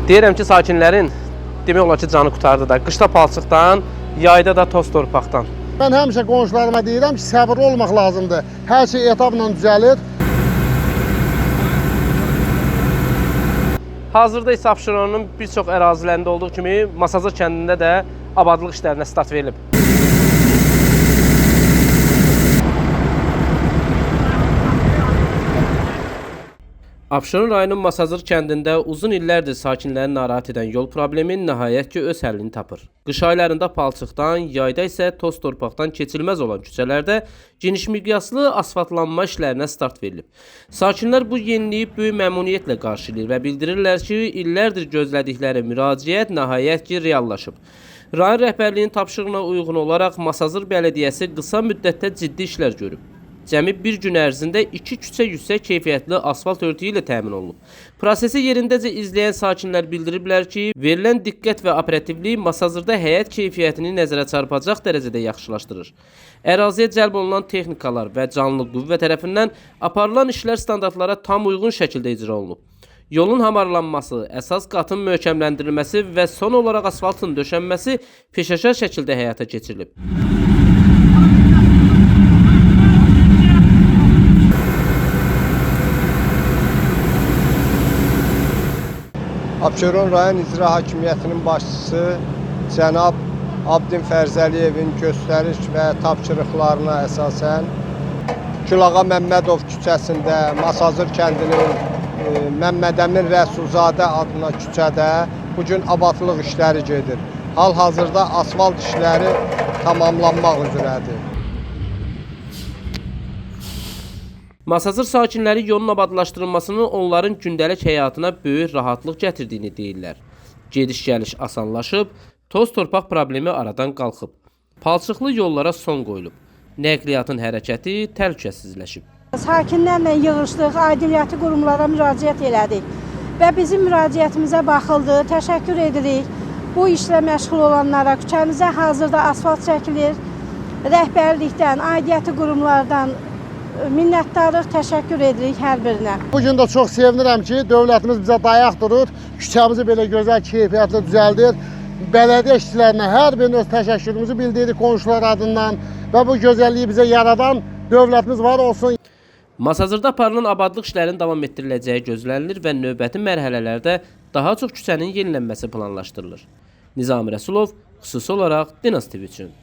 Deyirəm ki, sakinlərin demək olar ki, canı qurtardı da. Qışda palçıqdan, yayda da toz torpaqdan. Mən həmişə qonşularıma deyirəm ki, səbirli olmaq lazımdır. Hər şey etapla düzəlir. Hazırda isə Abşeronun bir çox ərazilərində olduğu kimi Masazır kəndində də abadlıq işlərinə start verilib. Abşeron rayonunun Masazır kəndində uzun illərdir sakinləri narahat edən yol problemi nəhayət ki öz həllini tapır. Qış aylarında palçıqdan, yayda isə toz torpaqdan keçilməz olan küçələrdə geniş miqyaslı asfaltlanma işlərinə start verilib. Sakinlər bu yeniliyi böyük məmnuniyyətlə qarşılayır və bildirirlər ki, illərdir gözlədikləri müraciət nəhayət ki reallaşıb. Rayon rəhbərliyinin tapşırığına uyğun olaraq Masazır Bələdiyyəsi qısa müddətdə ciddi işlər görüb. Cəmi bir gün ərzində 2 küçə yüksək keyfiyyətli asfalt örtüyü ilə təmin olunub. Prosesi yerindəcə izləyən sakinlər bildiriblər ki, verilən diqqət və operativlik Masazırda həyat keyfiyyətini nəzərə çarpacaq dərəcədə yaxşılaşdırır. Əraziyə cəlb olunan texnikalar və canlı qüvvə tərəfindən aparılan işlər standartlara tam uyğun şəkildə icra olunub. Yolun hamarlanması, əsas qatın möhkəmləndirilməsi və son olaraq asfaltın döşənməsi peşəkar şəkildə həyata keçirilib. Abşeron rayon icra hakimiyyətinin başçısı cənab Abdin Fərzəliyevin göstəriş və tapşırıqlarına əsasən Külağa Məmmədov küçəsində, Masazır kəndinin Məmmədəmin Rəsulzadə adına küçədə bugün abadlıq işləri gedir. Hal-hazırda asfalt işləri tamamlanmaq üzrədir. Masazır sakinləri yolun abadlaşdırılmasının onların gündəlik həyatına böyük rahatlıq gətirdiyini deyirlər. Gediş-gəliş asanlaşıb, toz torpaq problemi aradan qalxıb. Palçıqlı yollara son qoyulub. Nəqliyyatın hərəkəti təhlükəsizləşib. Sakinlərlə yığışdıq, aidiyyəti qurumlara müraciət elədik və bizim müraciətimizə baxıldı, təşəkkür edirik. Bu işlə məşğul olanlara küçəmizə hazırda asfalt çəkilir, rəhbərlikdən, aidiyyəti qurumlardan minnətdarlıq, təşəkkür edirik hər birinə. Bugün də çox sevinirəm ki, dövlətimiz bizə dayaq durur, küçəmizi belə gözəl, keyfiyyətli düzəldir. Bələdiyyə işçilərinə hər birinin öz təşəkkürümüzü bildiririk qonşular adından və bu gözəlliyi bizə yaradan dövlətimiz var olsun. Masazırda aparılan abadlıq işlərinin davam etdiriləcəyi gözlənilir və növbəti mərhələlərdə daha çox küçənin yenilənməsi planlaşdırılır. Nizami Rəsulov, xüsusi olaraq Dinas TV üçün.